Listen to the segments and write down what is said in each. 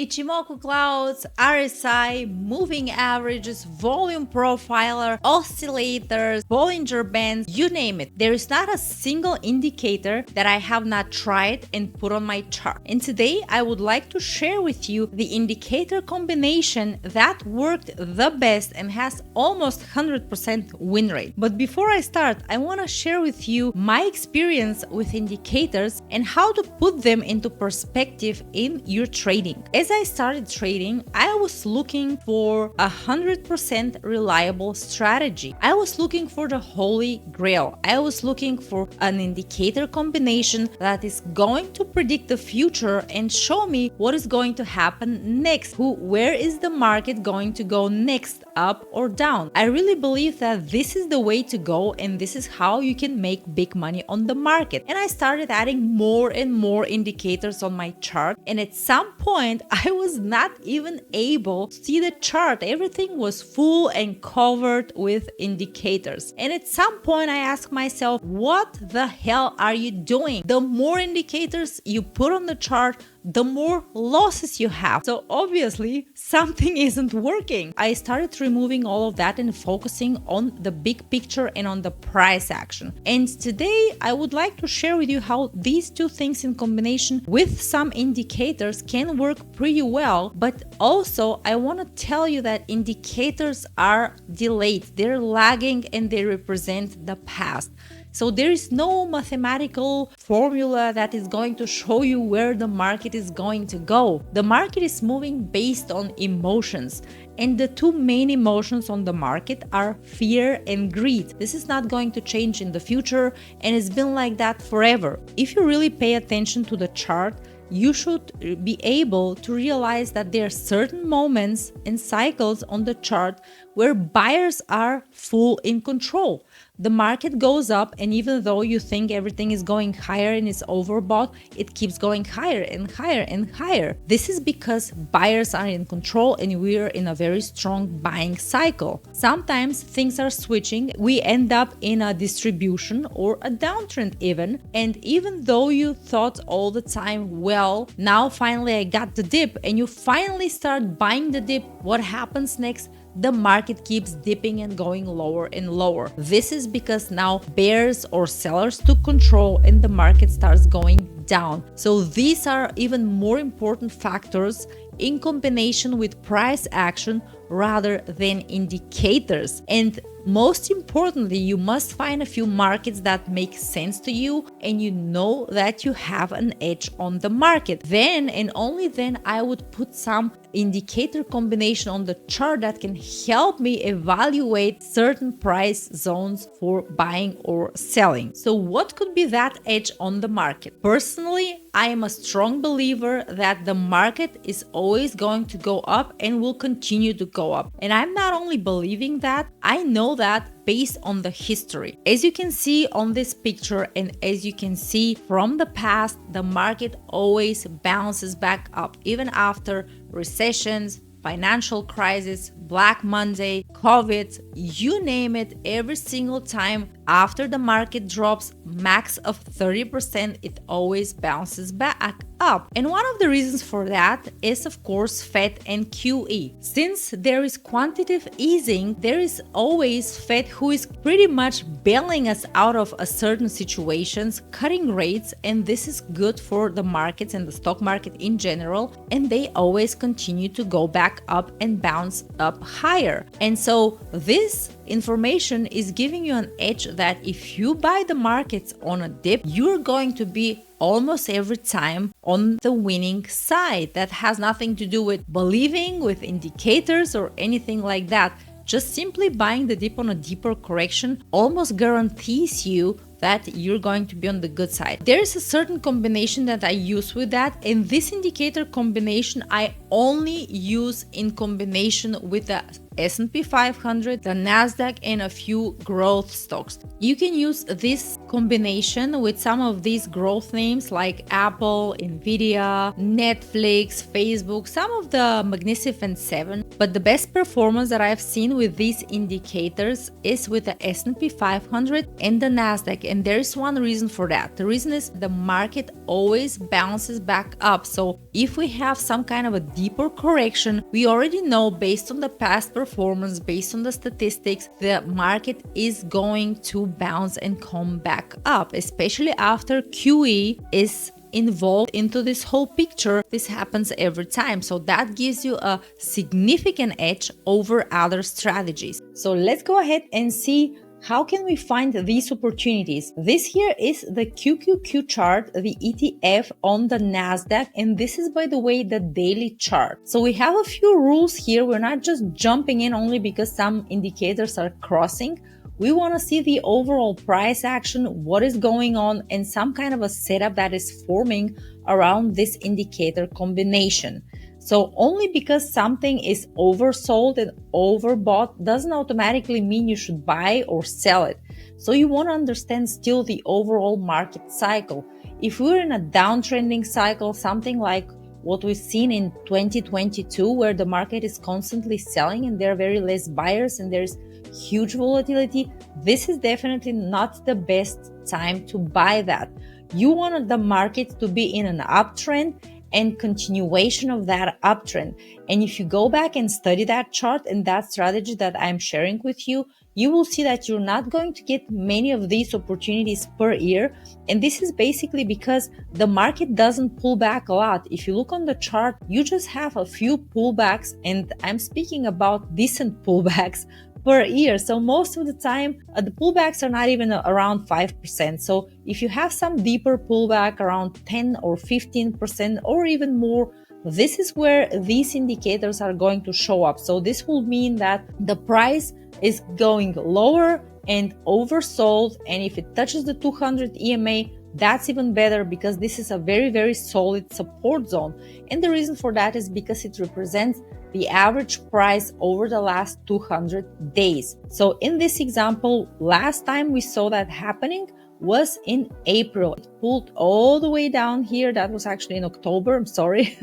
Ichimoku clouds, RSI, moving averages, volume profiler, oscillators, Bollinger Bands, you name it. There is not a single indicator that I have not tried and put on my chart. And today I would like to share with you the indicator combination that worked the best and has almost 100% win rate. But before I start, I want to share with you my experience with indicators and how to put them into perspective in your trading. As I started trading, I was looking for 100% reliable strategy. I was looking for the holy grail. I was looking for an indicator combination that is going to predict the future and show me what is going to happen next. Where is the market going to go next, up or down? I really believe that this is the way to go and this is how you can make big money on the market. And I started adding more and more indicators on my chart, and at some point I was not even able to see the chart. Everything was full and covered with indicators. And at some point I asked myself, what the hell are you doing? The more indicators you put on the chart, the more losses you have. So obviously something isn't working. I started removing all of that and focusing on the big picture and on the price action. And today I would like to share with you how these two things in combination with some indicators can work pretty well. But also I want to tell you that indicators are delayed. They're lagging and they represent the past. So there is no mathematical formula that is going to show you where the market is going to go. The market is moving based on emotions. And the two main emotions on the market are fear and greed. This is not going to change in the future, and it's been like that forever. If you really pay attention to the chart, you should be able to realize that there are certain moments and cycles on the chart where buyers are full in control. The market goes up, and even though you think everything is going higher and is overbought, it keeps going higher and higher and higher. This is because buyers are in control and we're in a very strong buying cycle. Sometimes things are switching. We end up in a distribution or a downtrend even. And even though you thought all the time, well, now finally I got the dip, and you finally start buying the dip, what happens next? The market keeps dipping and going lower and lower. This is because now bears or sellers took control and the market starts going down. So these are even more important factors in combination with price action rather than indicators. And most importantly, you must find a few markets that make sense to you and you know that you have an edge on the market. Then and only then I would put some indicator combination on the chart that can help me evaluate certain price zones for buying or selling. So what could be that edge on the market? Personally, I am a strong believer that the market is always going to go up and will continue to go up. And I'm not only believing that, I know that based on the history. As you can see on this picture and as you can see from the past, the market always bounces back up even after recessions, financial crisis, Black Monday, COVID, you name it. Every single time after the market drops max of 30%, it always bounces back up. And one of the reasons for that is, of course, Fed and QE. Since there is quantitative easing, there is always Fed who is pretty much bailing us out of a certain situations, cutting rates, and this is good for the markets and the stock market in general, and they always continue to go back up and bounce up higher. And so this information is giving you an edge that if you buy the markets on a dip, you're going to be almost every time on the winning side. That has nothing to do with believing, with indicators or anything like that. Just simply buying the dip on a deeper correction almost guarantees you that you're going to be on the good side. There is a certain combination that I use with that, and this indicator combination I only use in combination with a S&P 500, the Nasdaq, and a few growth stocks. You can use this combination with some of these growth names like Apple, Nvidia, Netflix, Facebook, some of the Magnificent Seven. But the best performance that I've seen with these indicators is with the S&P 500 and the Nasdaq. And there's one reason for that. The reason is the market always bounces back up. So if we have some kind of a deeper correction, we already know based on the past performance, based on the statistics, the market is going to bounce and come back up, especially after QE is involved into this whole picture. This happens every time. So that gives you a significant edge over other strategies. So let's go ahead and see how can we find these opportunities. This here is the QQQ chart, the ETF on the Nasdaq, and this is, by the way, the daily chart. So we have a few rules here. We're not just jumping in only because some indicators are crossing. We want to see the overall price action, what is going on, and some kind of a setup that is forming around this indicator combination. So only because something is oversold and overbought doesn't automatically mean you should buy or sell it. So you want to understand still the overall market cycle. If we're in a downtrending cycle, something like what we've seen in 2022, where the market is constantly selling and there are very less buyers and there's huge volatility, this is definitely not the best time to buy that. You want the market to be in an uptrend and continuation of that uptrend. And if you go back and study that chart and that strategy that I'm sharing with you, you will see that you're not going to get many of these opportunities per year. And this is basically because the market doesn't pull back a lot. If you look on the chart, you just have a few pullbacks, and I'm speaking about decent pullbacks per year. So most of the time, the pullbacks are not even around 5%. So if you have some deeper pullback around 10 or 15% or even more, this is where these indicators are going to show up. So this will mean that the price is going lower and oversold. And if it touches the 200 EMA, that's even better because this is a very, very solid support zone. And the reason for that is because it represents the average price over the last 200 days. So in this example, last time we saw that happening was in April. It pulled all the way down here. That was actually in October. I'm sorry.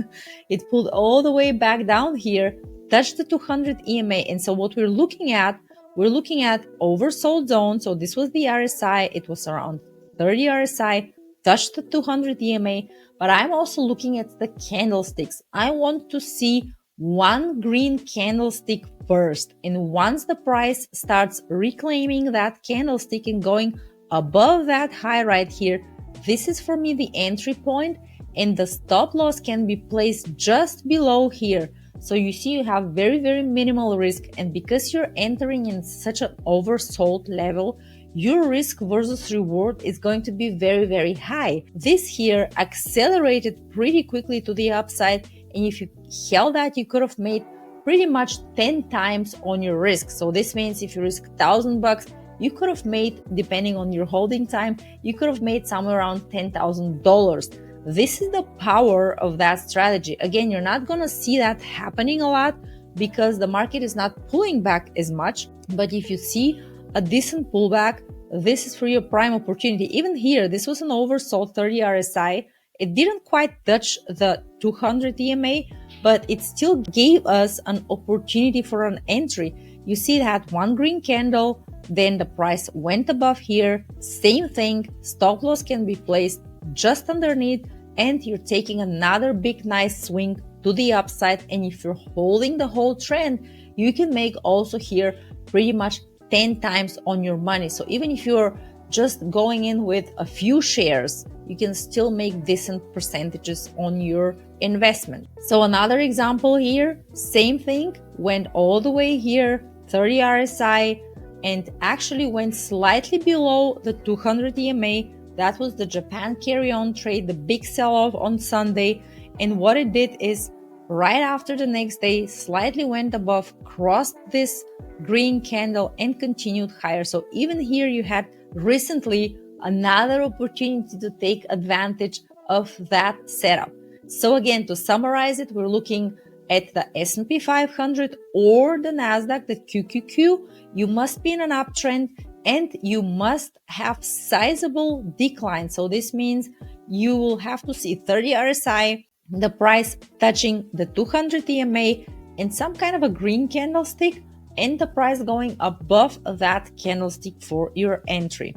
It pulled all the way back down here, touched the 200 EMA. And so what we're looking at oversold zone. So this was the RSI. It was around 30 RSI, touched the 200 EMA. But I'm also looking at the candlesticks. I want to see one green candlestick first. And once the price starts reclaiming that candlestick and going above that high right here, this is for me the entry point, and the stop loss can be placed just below here. So you see you have very, very minimal risk. And because you're entering in such an oversold level, your risk versus reward is going to be very, very high. This here accelerated pretty quickly to the upside. And if you held that, you could have made pretty much 10 times on your risk. So this means if you risk $1,000, you could have made, depending on your holding time, you could have made somewhere around $10,000. This is the power of that strategy. Again, you're not going to see that happening a lot because the market is not pulling back as much. But if you see a decent pullback, this is for your prime opportunity. Even here, this was an oversold 30 RSI. It didn't quite touch the 200 EMA, but it still gave us an opportunity for an entry. You see that one green candle, then the price went above here. Same thing, stop loss can be placed just underneath, and you're taking another big nice swing to the upside. And if you're holding the whole trend, you can make also here pretty much 10 times on your money. So even if you're just going in with a few shares, you can still make decent percentages on your investment. So another example here, same thing, went all the way here, 30 RSI, and actually went slightly below the 200 EMA. That was the Japan carry-on trade, the big sell-off on Sunday. And what it did is right after the next day, slightly went above, crossed this green candle and continued higher. So even here you had recently another opportunity to take advantage of that setup. So again, to summarize it, we're looking at the S&P 500 or the Nasdaq, the QQQ, you must be in an uptrend and you must have sizable decline. So this means you will have to see 30 RSI, the price touching the 200 EMA, and some kind of a green candlestick, and the price going above that candlestick for your entry.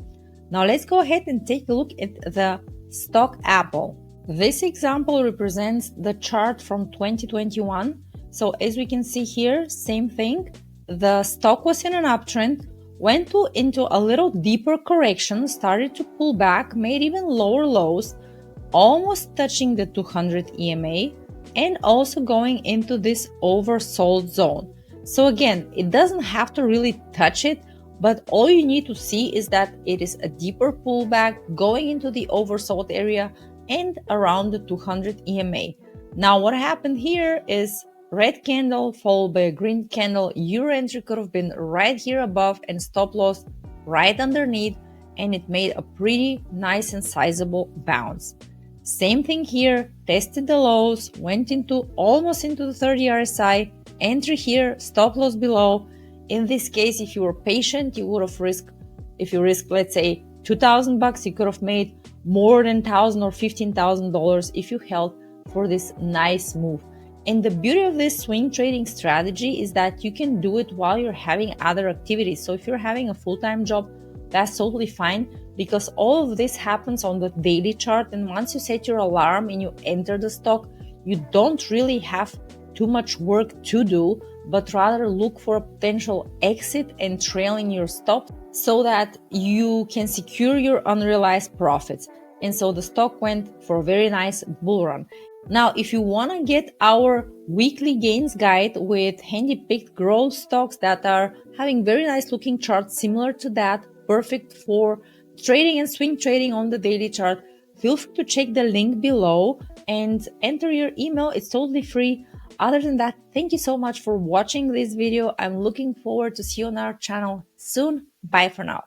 Now let's go ahead and take a look at the stock Apple. This example represents the chart from 2021. So as we can see here, same thing. The stock was in an uptrend, went into a little deeper correction, started to pull back, made even lower lows, almost touching the 200 EMA, and also going into this oversold zone. So again, it doesn't have to really touch it, but all you need to see is that it is a deeper pullback going into the oversold area and around the 200 EMA. Now what happened here is red candle followed by a green candle. Your entry could have been right here above and stop loss right underneath, and it made a pretty nice and sizable bounce. Same thing here, tested the lows, went into almost into the 30 RSI, entry here, stop loss below. In this case, if you were patient, you would have risked, if you risk, let's say $2,000, you could have made more than $1,000 or $15,000 if you held for this nice move. And the beauty of this swing trading strategy is that you can do it while you're having other activities. So if you're having a full-time job, that's totally fine, because all of this happens on the daily chart. And once you set your alarm and you enter the stock, you don't really have too much work to do, but rather look for a potential exit and trailing your stop so that you can secure your unrealized profits. And so the stock went for a very nice bull run. Now, if you want to get our weekly gains guide with handy-picked growth stocks that are having very nice looking charts similar to that, perfect for trading and swing trading on the daily chart, feel free to check the link below and enter your email. It's totally free. Other than that, thank you so much for watching this video. I'm looking forward to see you on our channel soon. Bye for now.